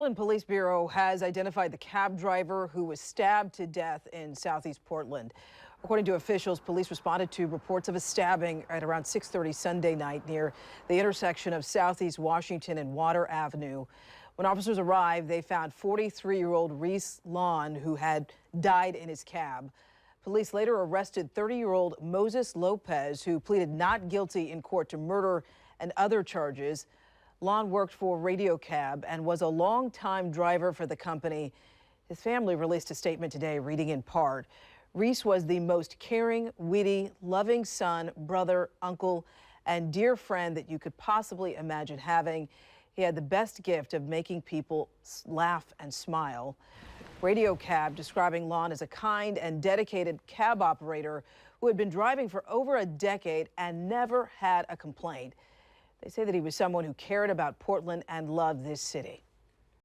Portland Police Bureau has identified the cab driver who was stabbed to death in southeast Portland. According to officials, police responded to reports of a stabbing at around 6:30 Sunday night near the intersection of Southeast Washington and Water Avenue. When officers arrived, they found 43-year-old Reese Lawn, who had died in his cab. Police later arrested 30-year-old Moses Lopez, who pleaded not guilty in court to murder and other charges. Lon worked for Radio Cab and was a longtime driver for the company. His family released a statement today, reading in part, Reese was the most caring, witty, loving son, brother, uncle, and dear friend that you could possibly imagine having. He had the best gift of making people laugh and smile. Radio Cab describing Lon as a kind and dedicated cab operator who had been driving for over a decade and never had a complaint. They say that he was someone who cared about Portland and loved this city.